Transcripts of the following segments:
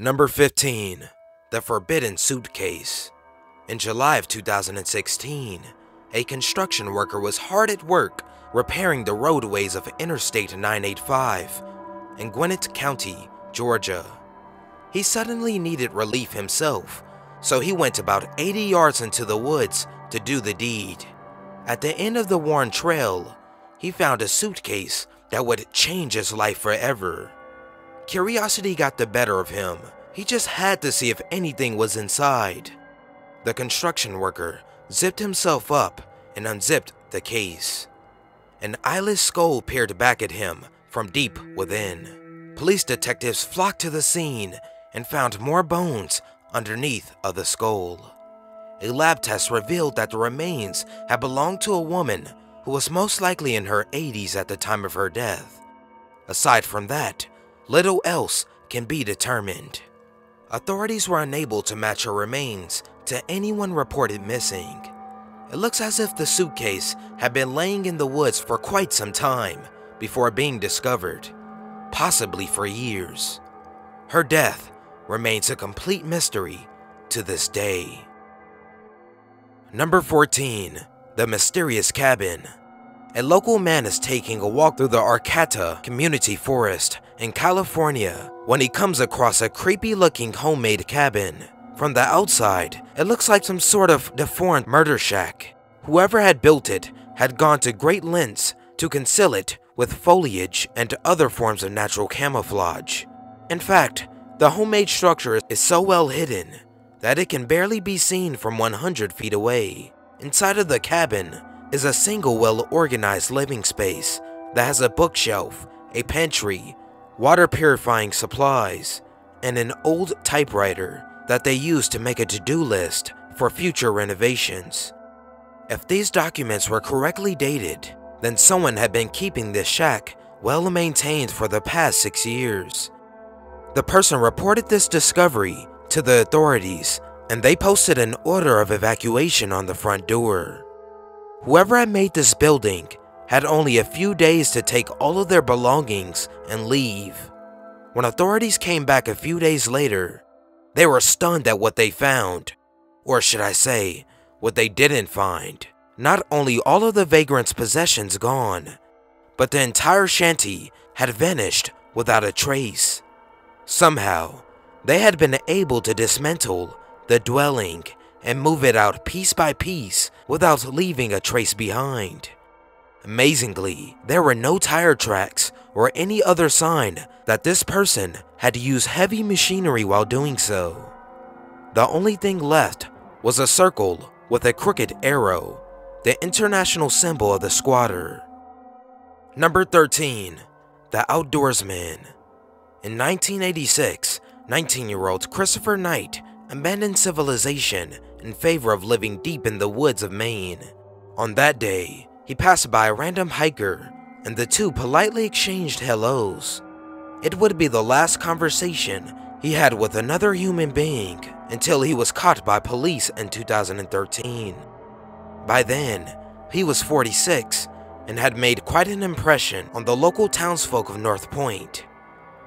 Number 15. The Forbidden Suitcase. In July of 2016, a construction worker was hard at work repairing the roadways of Interstate 985 in Gwinnett County, Georgia. He suddenly needed relief himself, so he went about 80 yards into the woods to do the deed. At the end of the worn trail, he found a suitcase that would change his life forever. Curiosity got the better of him. He just had to see if anything was inside. The construction worker zipped himself up and unzipped the case. An eyeless skull peered back at him from deep within. Police detectives flocked to the scene and found more bones underneath of the skull. A lab test revealed that the remains had belonged to a woman who was most likely in her 80s at the time of her death. Aside from that, little else can be determined. Authorities were unable to match her remains to anyone reported missing. It looks as if the suitcase had been laying in the woods for quite some time before being discovered, possibly for years. Her death remains a complete mystery to this day. Number 14. The Mysterious Cabin. A local man is taking a walk through the Arcata Community Forest in California when he comes across a creepy-looking homemade cabin. From the outside, it looks like some sort of deformed murder shack. Whoever had built it had gone to great lengths to conceal it with foliage and other forms of natural camouflage. In fact, the homemade structure is so well hidden that it can barely be seen from 100 feet away. Inside of the cabin is a single well-organized living space that has a bookshelf, a pantry, water purifying supplies, and an old typewriter that they use to make a to-do list for future renovations. If these documents were correctly dated, then someone had been keeping this shack well maintained for the past 6 years. The person reported this discovery to the authorities, and they posted an order of evacuation on the front door. Whoever had made this building had only a few days to take all of their belongings and leave. When authorities came back a few days later, they were stunned at what they found, or should I say, what they didn't find. Not only all of the vagrants' possessions gone, but the entire shanty had vanished without a trace. Somehow, they had been able to dismantle the dwelling and move it out piece by piece without leaving a trace behind. Amazingly, there were no tire tracks or any other sign that this person had used heavy machinery while doing so. The only thing left was a circle with a crooked arrow, the international symbol of the squatter. Number 13. The Outdoorsman. In 1986, 19-year-old Christopher Knight abandoned civilization in favor of living deep in the woods of Maine. On that day, he passed by a random hiker, and the two politely exchanged hellos. It would be the last conversation he had with another human being until he was caught by police in 2013. By then, he was 46 and had made quite an impression on the local townsfolk of North Point.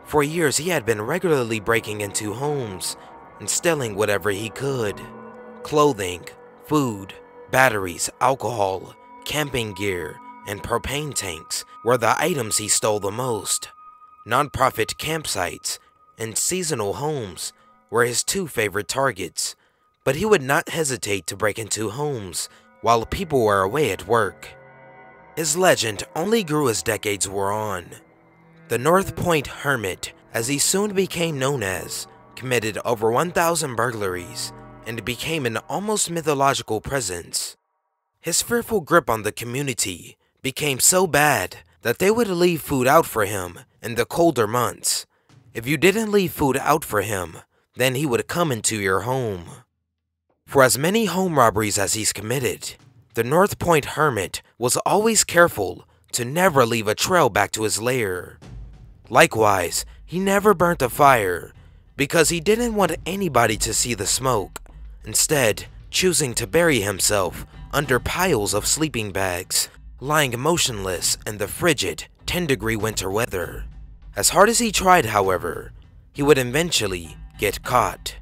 For years, he had been regularly breaking into homes and stealing whatever he could. Clothing, food, batteries, alcohol, camping gear, and propane tanks were the items he stole the most. Non-profit campsites and seasonal homes were his two favorite targets, but he would not hesitate to break into homes while people were away at work. His legend only grew as decades wore on. The North Point Hermit, as he soon became known as, committed over 1,000 burglaries and became an almost mythological presence. His fearful grip on the community became so bad that they would leave food out for him in the colder months. If you didn't leave food out for him, then he would come into your home. For as many home robberies as he's committed, the North Point Hermit was always careful to never leave a trail back to his lair. Likewise, he never burnt a fire because he didn't want anybody to see the smoke, instead choosing to bury himself under piles of sleeping bags, lying motionless in the frigid 10-degree winter weather. As hard as he tried, however, he would eventually get caught.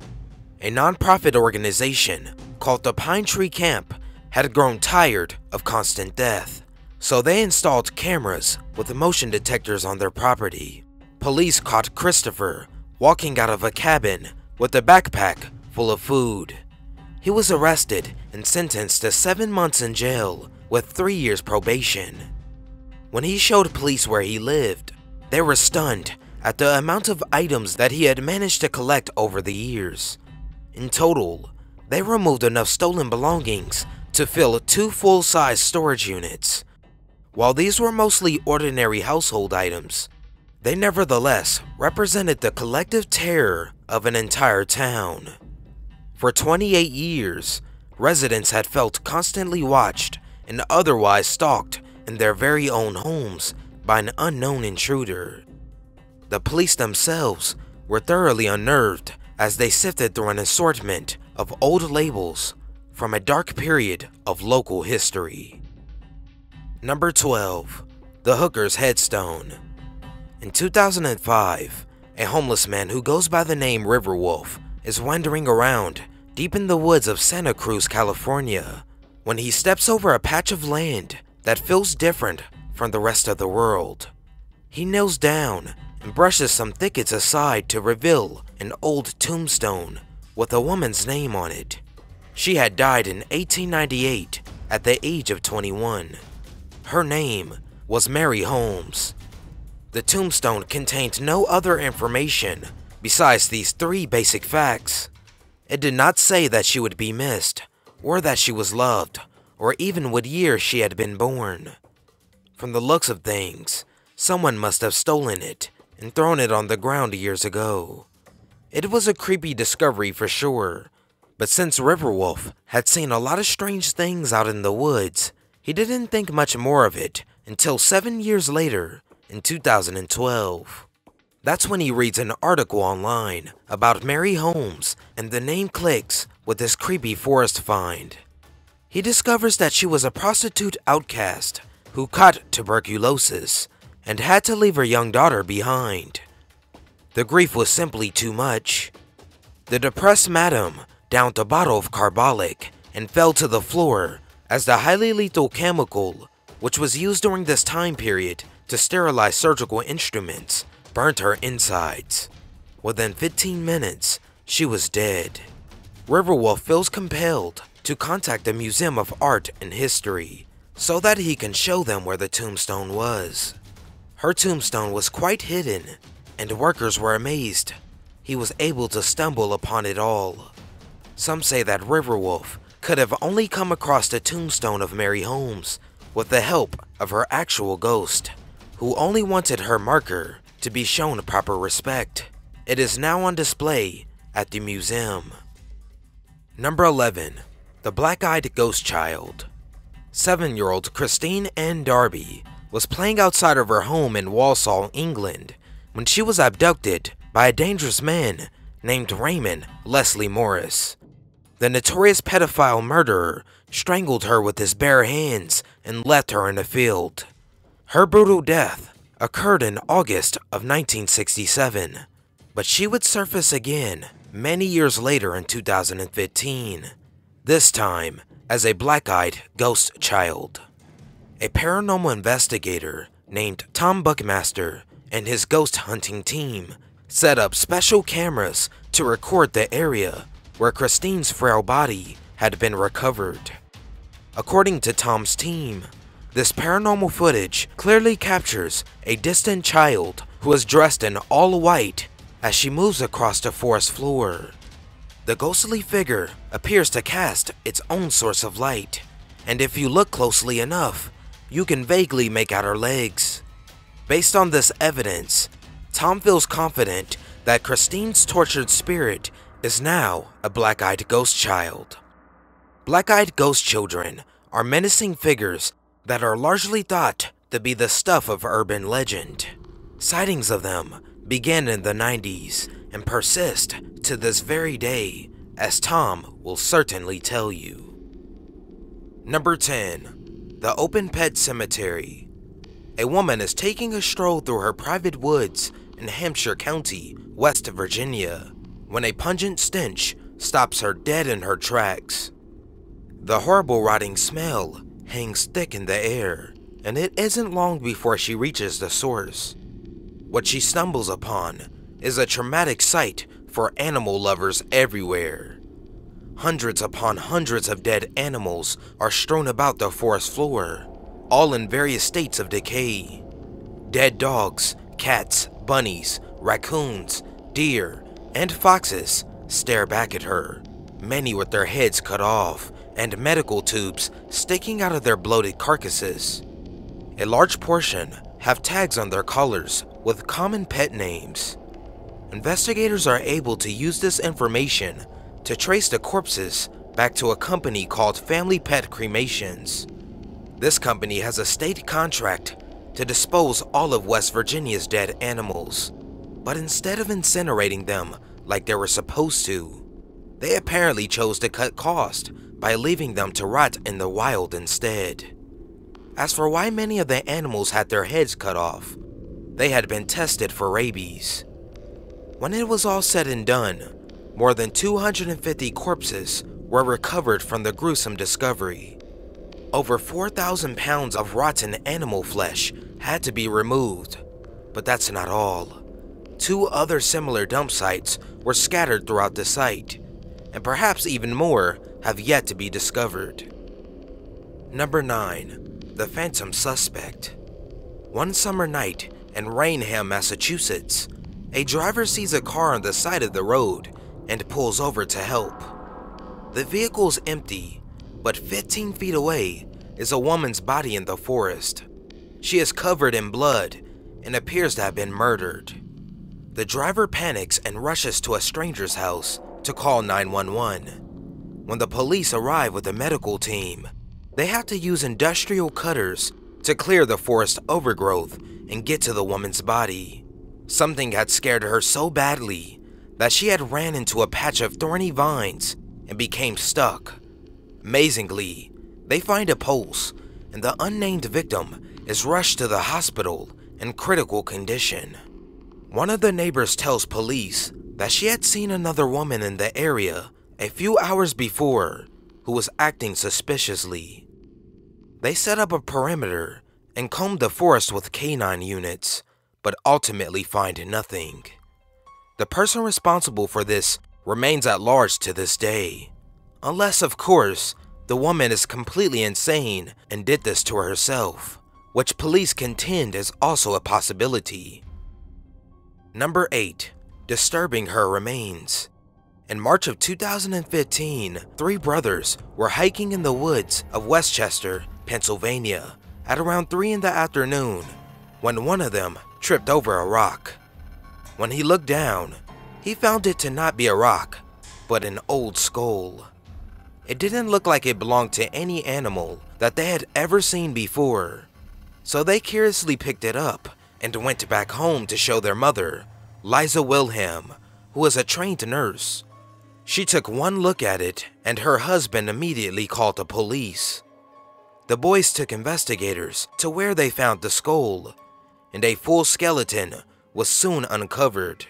A non-profit organization called the Pine Tree Camp had grown tired of constant death, so they installed cameras with motion detectors on their property. Police caught Christopher walking out of a cabin with a backpack full of food. He was arrested and sentenced to 7 months in jail with 3 years probation. When he showed police where he lived, they were stunned at the amount of items that he had managed to collect over the years. In total, they removed enough stolen belongings to fill 2 full-size storage units. While these were mostly ordinary household items, they nevertheless represented the collective terror of an entire town. For 28 years, residents had felt constantly watched and otherwise stalked in their very own homes by an unknown intruder. The police themselves were thoroughly unnerved as they sifted through an assortment of old labels from a dark period of local history. Number 12. The Hooker's Headstone. In 2005, a homeless man who goes by the name Riverwolf is wandering around deep in the woods of Santa Cruz, California, when he steps over a patch of land that feels different from the rest of the world. He kneels down and brushes some thickets aside to reveal an old tombstone with a woman's name on it. She had died in 1898 at the age of 21. Her name was Mary Holmes. The tombstone contained no other information besides these 3 basic facts. It did not say that she would be missed, or that she was loved, or even what year she had been born. From the looks of things, someone must have stolen it and thrown it on the ground years ago. It was a creepy discovery for sure, but since Riverwolf had seen a lot of strange things out in the woods, he didn't think much more of it until 7 years later in 2012. That's when he reads an article online about Mary Holmes, and the name clicks with this creepy forest find. He discovers that she was a prostitute outcast who caught tuberculosis and had to leave her young daughter behind. The grief was simply too much. The depressed madam downed a bottle of carbolic and fell to the floor as the highly lethal chemical, which was used during this time period to sterilize surgical instruments, burnt her insides. Within 15 minutes, she was dead. Riverwolf feels compelled to contact the Museum of Art and History so that he can show them where the tombstone was. Her tombstone was quite hidden, and workers were amazed he was able to stumble upon it all. Some say that Riverwolf could have only come across the tombstone of Mary Holmes with the help of her actual ghost, who only wanted her marker to be shown proper respect. It is now on display at the museum. Number 11. The Black-Eyed Ghost Child. 7-year-old Christine Ann Darby was playing outside of her home in Walsall, England, when she was abducted by a dangerous man named Raymond Leslie Morris. The notorious pedophile murderer strangled her with his bare hands and left her in a field. Her brutal death occurred in August of 1967, but she would surface again many years later in 2015, this time as a black-eyed ghost child. A paranormal investigator named Tom Buckmaster and his ghost hunting team set up special cameras to record the area where Christine's frail body had been recovered. According to Tom's team, this paranormal footage clearly captures a distant child who is dressed in all white as she moves across the forest floor. The ghostly figure appears to cast its own source of light, and if you look closely enough, you can vaguely make out her legs. Based on this evidence, Tom feels confident that Christine's tortured spirit is now a black-eyed ghost child. Black-eyed ghost children are menacing figures that are largely thought to be the stuff of urban legend. Sightings of them began in the 90s and persist to this very day, as Tom will certainly tell you. Number 10. The Open Pet Sematary. A woman is taking a stroll through her private woods in Hampshire County, West Virginia, when a pungent stench stops her dead in her tracks. The horrible rotting smell hangs thick in the air, and it isn't long before she reaches the source. What she stumbles upon is a traumatic sight for animal lovers everywhere. Hundreds upon hundreds of dead animals are strewn about the forest floor, all in various states of decay. Dead dogs, cats, bunnies, raccoons, deer, and foxes stare back at her, many with their heads cut off and medical tubes sticking out of their bloated carcasses. A large portion have tags on their collars with common pet names. Investigators are able to use this information to trace the corpses back to a company called Family Pet Cremations. This company has a state contract to dispose all of West Virginia's dead animals, but instead of incinerating them like they were supposed to, they apparently chose to cut cost by leaving them to rot in the wild instead. As for why many of the animals had their heads cut off, they had been tested for rabies. When it was all said and done, more than 250 corpses were recovered from the gruesome discovery. Over 4,000 pounds of rotten animal flesh had to be removed, but that's not all. 2 other similar dump sites were scattered throughout the site, and perhaps even more have yet to be discovered. Number 9. The Phantom Suspect. One summer night in Raynham, Massachusetts, a driver sees a car on the side of the road and pulls over to help. The vehicle's empty, but 15 feet away is a woman's body in the forest. She is covered in blood and appears to have been murdered. The driver panics and rushes to a stranger's house to call 911. When the police arrive with a medical team, they have to use industrial cutters to clear the forest overgrowth and get to the woman's body. Something had scared her so badly that she had ran into a patch of thorny vines and became stuck. Amazingly, they find a pulse, and the unnamed victim is rushed to the hospital in critical condition. One of the neighbors tells police that she had seen another woman in the area a few hours before who was acting suspiciously. They set up a perimeter and comb the forest with canine units, but ultimately find nothing. The person responsible for this remains at large to this day, unless, of course, the woman is completely insane and did this to herself, which police contend is also a possibility. Number 8. Disturbing her remains. In March of 2015, 3 brothers were hiking in the woods of Westchester, Pennsylvania, at around 3 in the afternoon, when one of them tripped over a rock. When he looked down, he found it to not be a rock, but an old skull. It didn't look like it belonged to any animal that they had ever seen before, so they curiously picked it up and went back home to show their mother, Liza Wilhelm, who was a trained nurse. She took one look at it, and her husband immediately called the police. The boys took investigators to where they found the skull, and a full skeleton was soon uncovered.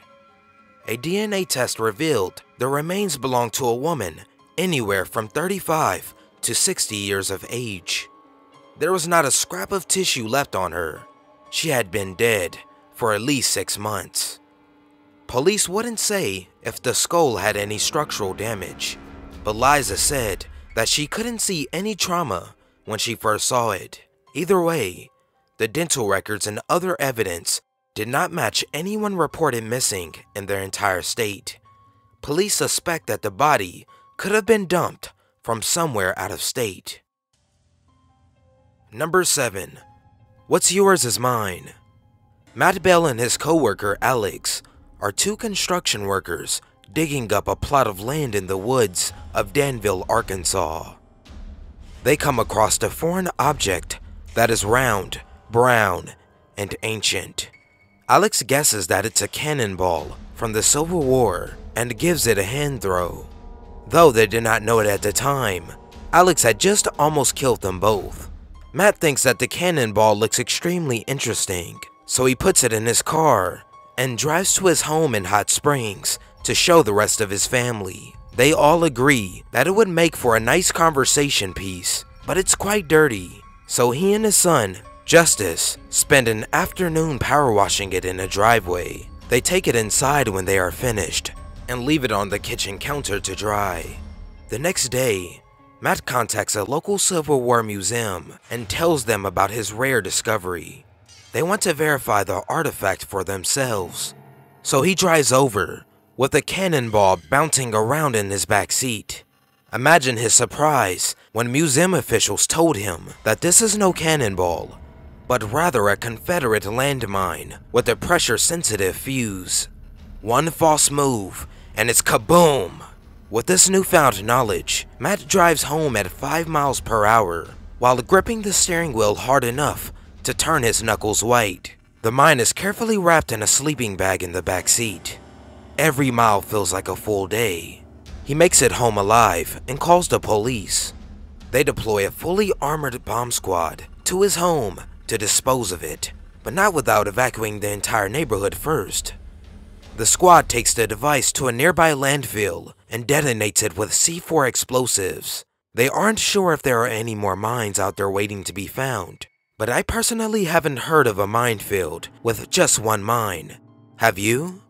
A DNA test revealed the remains belonged to a woman anywhere from 35 to 60 years of age. There was not a scrap of tissue left on her. She had been dead for at least 6 months. Police wouldn't say if the skull had any structural damage, but Liza said that she couldn't see any trauma when she first saw it. Either way, the dental records and other evidence did not match anyone reported missing in their entire state. Police suspect that the body could have been dumped from somewhere out of state. Number 7. What's yours is mine. Matt Bell and his co-worker Alex are 2 construction workers digging up a plot of land in the woods of Danville, Arkansas. They come across a foreign object that is round, brown, and ancient. Alex guesses that it's a cannonball from the Civil War and gives it a hand throw. Though they did not know it at the time, Alex had just almost killed them both. Matt thinks that the cannonball looks extremely interesting, so he puts it in his car and drives to his home in Hot Springs to show the rest of his family. They all agree that it would make for a nice conversation piece, but it's quite dirty. So he and his son, Justice, spend an afternoon power washing it in a driveway. They take it inside when they are finished and leave it on the kitchen counter to dry. The next day, Matt contacts a local Civil War museum and tells them about his rare discovery. They want to verify the artifact for themselves, so he drives over with a cannonball bouncing around in his back seat. Imagine his surprise when museum officials told him that this is no cannonball, but rather a Confederate landmine with a pressure-sensitive fuse. One false move, and it's kaboom! With this newfound knowledge, Matt drives home at 5 miles per hour while gripping the steering wheel hard enough to turn his knuckles white. The mine is carefully wrapped in a sleeping bag in the back seat. Every mile feels like a full day. He makes it home alive and calls the police. They deploy a fully armored bomb squad to his home to dispose of it, but not without evacuating the entire neighborhood first. The squad takes the device to a nearby landfill and detonates it with C4 explosives. They aren't sure if there are any more mines out there waiting to be found, but I personally haven't heard of a minefield with just one mine. Have you?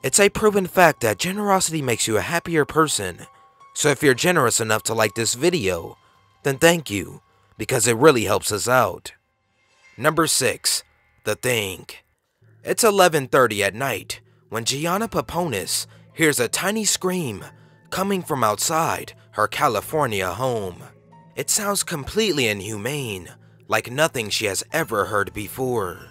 It's a proven fact that generosity makes you a happier person, so if you're generous enough to like this video, then thank you, because it really helps us out. Number 6. The Thing. It's 11:30 at night when Gianna Paponis hears a tiny scream coming from outside her California home. It sounds completely inhumane, like nothing she has ever heard before.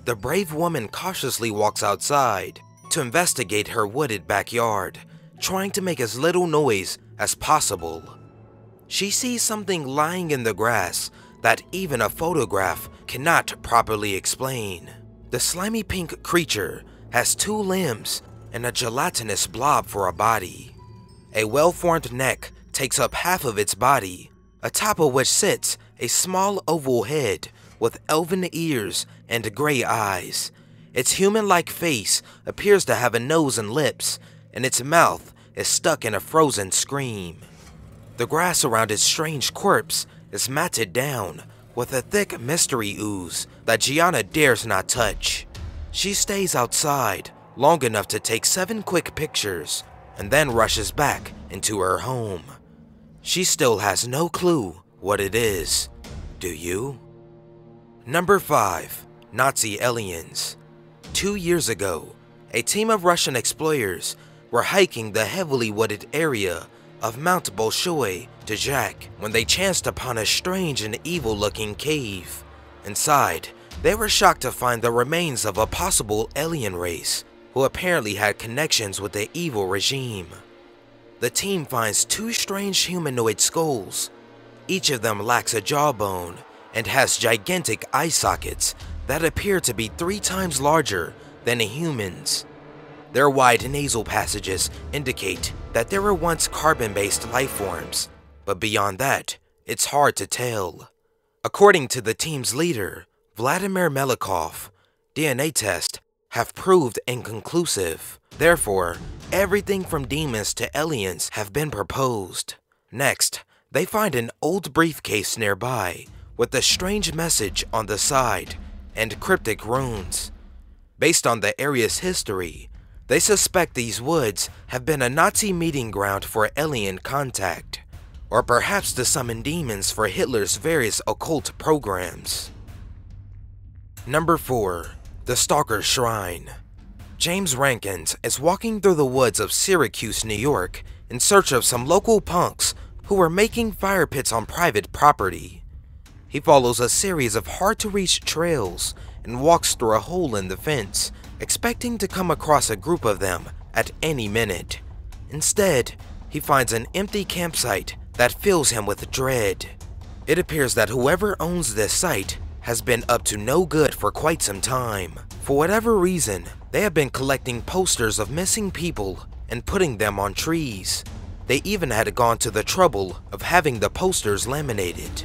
The brave woman cautiously walks outside to investigate her wooded backyard, trying to make as little noise as possible. She sees something lying in the grass that even a photograph cannot properly explain. The slimy pink creature has 2 limbs and a gelatinous blob for a body. A well-formed neck takes up half of its body, atop of which sits a small oval head with elven ears and gray eyes. Its human-like face appears to have a nose and lips, and its mouth is stuck in a frozen scream. The grass around its strange corpse is matted down with a thick mystery ooze that Gianna dares not touch. She stays outside long enough to take 7 quick pictures and then rushes back into her home. She still has no clue what it is. Do you? Number 5. Nazi aliens. 2 years ago, a team of Russian explorers were hiking the heavily wooded area of Mount Bolshoi Djak when they chanced upon a strange and evil-looking cave. Inside, they were shocked to find the remains of a possible alien race who apparently had connections with the evil regime. The team finds 2 strange humanoid skulls. Each of them lacks a jawbone and has gigantic eye sockets that appear to be 3 times larger than a human's. Their wide nasal passages indicate that they were once carbon-based life forms, but beyond that, it's hard to tell. According to the team's leader, Vladimir Melikov, DNA tests have proved inconclusive. Therefore, everything from demons to aliens have been proposed. Next, they find an old briefcase nearby with a strange message on the side and cryptic runes. Based on the area's history, they suspect these woods have been a Nazi meeting ground for alien contact, or perhaps to summon demons for Hitler's various occult programs. Number 4. The Stalker Shrine. James Rankins is walking through the woods of Syracuse, New York in search of some local punks who were making fire pits on private property. He follows a series of hard-to-reach trails and walks through a hole in the fence, expecting to come across a group of them at any minute. Instead, he finds an empty campsite that fills him with dread. It appears that whoever owns this site has been up to no good for quite some time. For whatever reason, they have been collecting posters of missing people and putting them on trees. They even had gone to the trouble of having the posters laminated.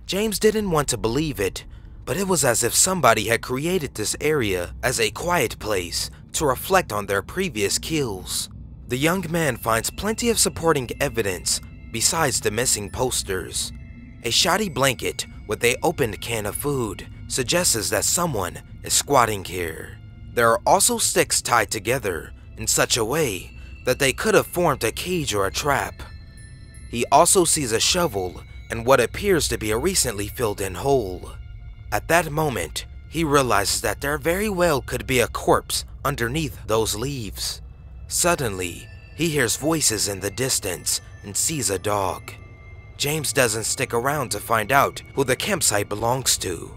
James didn't want to believe it, but it was as if somebody had created this area as a quiet place to reflect on their previous kills. The young man finds plenty of supporting evidence besides the missing posters. A shoddy blanket with an opened can of food suggests that someone is squatting here. There are also sticks tied together in such a way that they could have formed a cage or a trap. He also sees a shovel and what appears to be a recently filled in hole. At that moment, he realizes that there very well could be a corpse underneath those leaves. Suddenly, he hears voices in the distance and sees a dog. James doesn't stick around to find out who the campsite belongs to.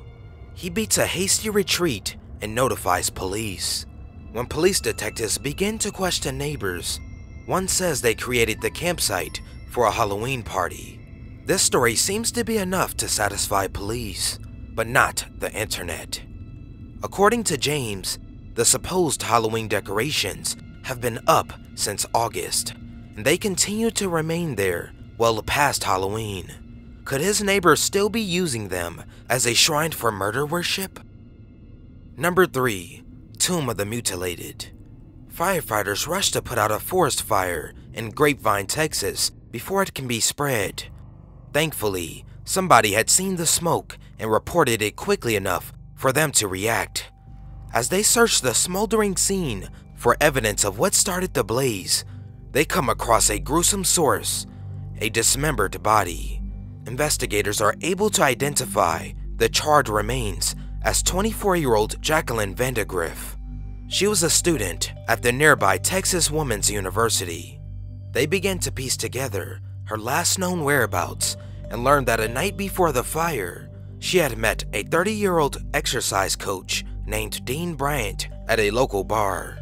He beats a hasty retreat and notifies police. When police detectives begin to question neighbors, one says they created the campsite for a Halloween party. This story seems to be enough to satisfy police, but not the internet. According to James, the supposed Halloween decorations have been up since August, and they continue to remain there well past Halloween. Could his neighbors still be using them as a shrine for murder worship? Number 3. Tomb of the Mutilated. Firefighters rush to put out a forest fire in Grapevine, Texas before it can be spread. Thankfully, somebody had seen the smoke and reported it quickly enough for them to react. As they search the smoldering scene for evidence of what started the blaze, they come across a gruesome source, a dismembered body. Investigators are able to identify the charred remains as 24-year-old Jacqueline Vandegrift. She was a student at the nearby Texas Women's University. They began to piece together her last known whereabouts and learned that a night before the fire, she had met a 30-year-old exercise coach named Dean Bryant at a local bar.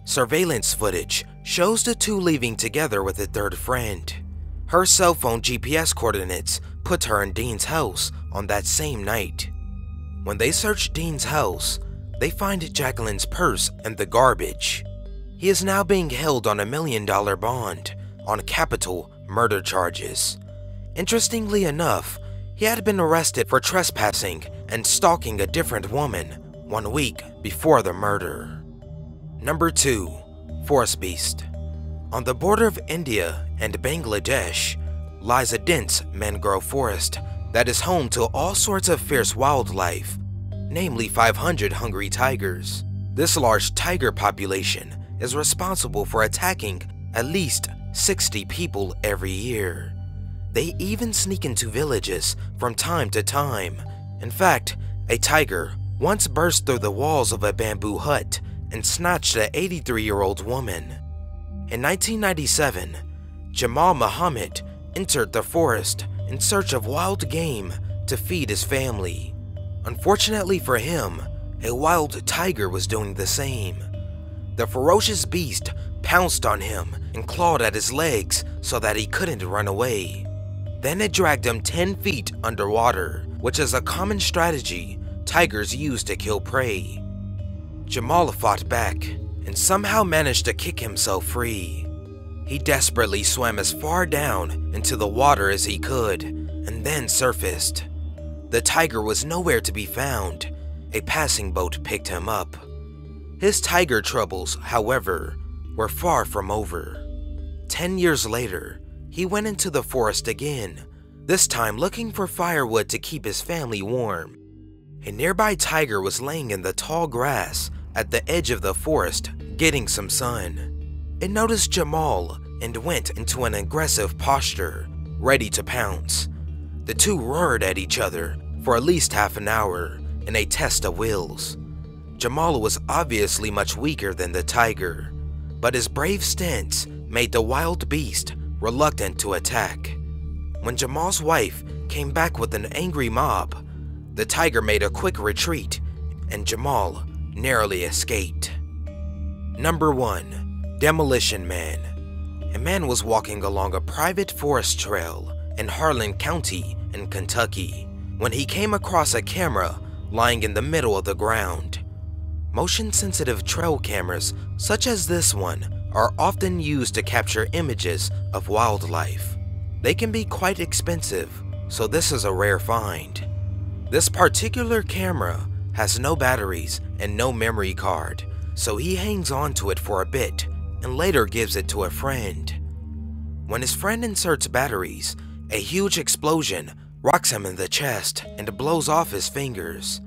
Surveillance footage shows the two leaving together with a third friend. Her cell phone GPS coordinates put her in Dean's house on that same night. When they search Dean's house, they find Jacqueline's purse and the garbage. He is now being held on $1 million bond on capital murder charges. Interestingly enough, he had been arrested for trespassing and stalking a different woman 1 week before the murder. Number 2. Forest Beast. On the border of India and Bangladesh lies a dense mangrove forest that is home to all sorts of fierce wildlife, namely 500 hungry tigers. This large tiger population is responsible for attacking at least 60 people every year. They even sneak into villages from time to time. In fact, a tiger once burst through the walls of a bamboo hut and snatched an 83-year-old woman. In 1997, Jamal Muhammad entered the forest in search of wild game to feed his family. Unfortunately for him, a wild tiger was doing the same. The ferocious beast pounced on him and clawed at his legs so that he couldn't run away. Then it dragged him 10 feet underwater, which is a common strategy tigers use to kill prey. Jamal fought back and somehow managed to kick himself free. He desperately swam as far down into the water as he could and then surfaced. The tiger was nowhere to be found. A passing boat picked him up. His tiger troubles, however, were far from over. 10 years later, he went into the forest again, this time looking for firewood to keep his family warm. A nearby tiger was laying in the tall grass at the edge of the forest, getting some sun. It noticed Jamal and went into an aggressive posture, ready to pounce. The two roared at each other for at least half an hour in a test of wills. Jamal was obviously much weaker than the tiger, but his brave stance made the wild beast reluctant to attack. When Jamal's wife came back with an angry mob, the tiger made a quick retreat and Jamal narrowly escaped. Number 1. Demolition Man. A man was walking along a private forest trail in Harlan County in Kentucky when he came across a camera lying in the middle of the ground. Motion-sensitive trail cameras such as this one are often used to capture images of wildlife. They can be quite expensive, so this is a rare find. This particular camera has no batteries and no memory card, so he hangs on to it for a bit and later gives it to a friend. When his friend inserts batteries, a huge explosion rocks him in the chest and blows off his fingers.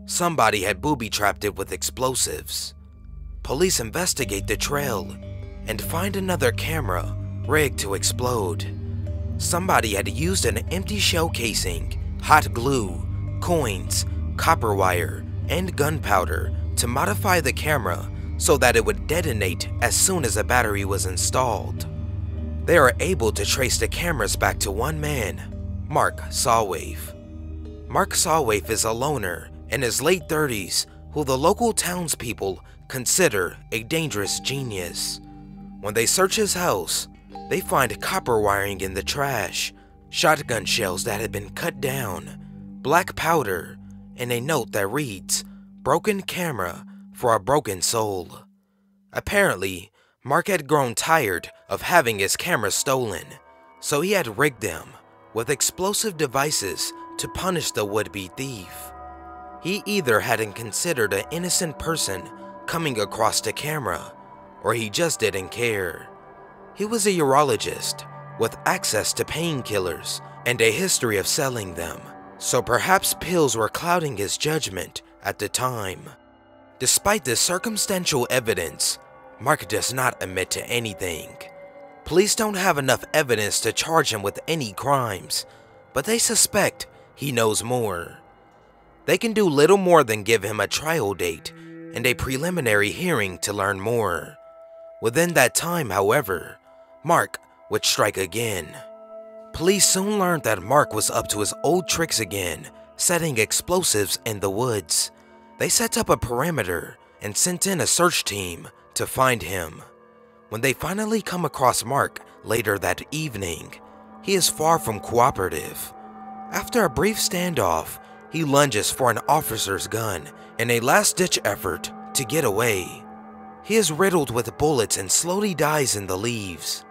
Somebody had booby-trapped it with explosives. Police investigate the trail and find another camera rigged to explode. Somebody had used an empty shell casing, hot glue, coins, copper wire, and gunpowder to modify the camera so that it would detonate as soon as a battery was installed. They are able to trace the cameras back to one man, Mark Sawwaif. Mark Sawwaif is a loner in his late 30s who the local townspeople consider a dangerous genius. When they search his house, they find copper wiring in the trash, shotgun shells that had been cut down, black powder, and a note that reads, "Broken camera for a broken soul." Apparently, Mark had grown tired of having his cameras stolen, so he had rigged them with explosive devices to punish the would-be thief. He either hadn't considered an innocent person coming across the camera, or he just didn't care. He was a urologist with access to painkillers and a history of selling them, so perhaps pills were clouding his judgment at the time. Despite this circumstantial evidence, Mark does not admit to anything. Police don't have enough evidence to charge him with any crimes, but they suspect he knows more. They can do little more than give him a trial date and a preliminary hearing to learn more. Within that time, however, Mark would strike again. Police soon learned that Mark was up to his old tricks again, setting explosives in the woods. They set up a perimeter and sent in a search team to find him. When they finally come across Mark later that evening, he is far from cooperative. After a brief standoff, he lunges for an officer's gun in a last-ditch effort to get away. He is riddled with bullets and slowly dies in the leaves.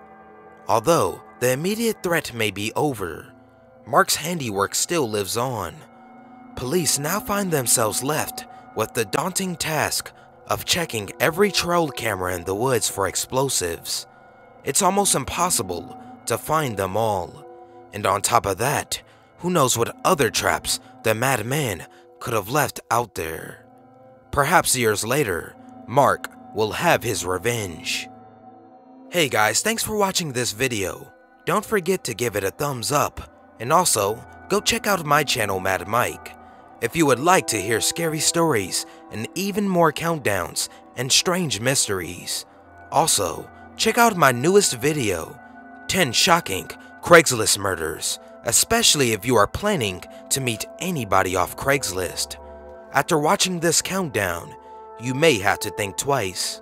Although the immediate threat may be over, Mark's handiwork still lives on. Police now find themselves left with the daunting task of checking every trail camera in the woods for explosives. It's almost impossible to find them all, and on top of that, who knows what other traps the madman could have left out there. Perhaps years later, Mark will have his revenge. Hey guys, thanks for watching this video. Don't forget to give it a thumbs up, and also go check out my channel MaddMike if you would like to hear scary stories and even more countdowns and strange mysteries. Also, check out my newest video, 10 Shocking Craigslist Murders, especially if you are planning to meet anybody off Craigslist. After watching this countdown, you may have to think twice.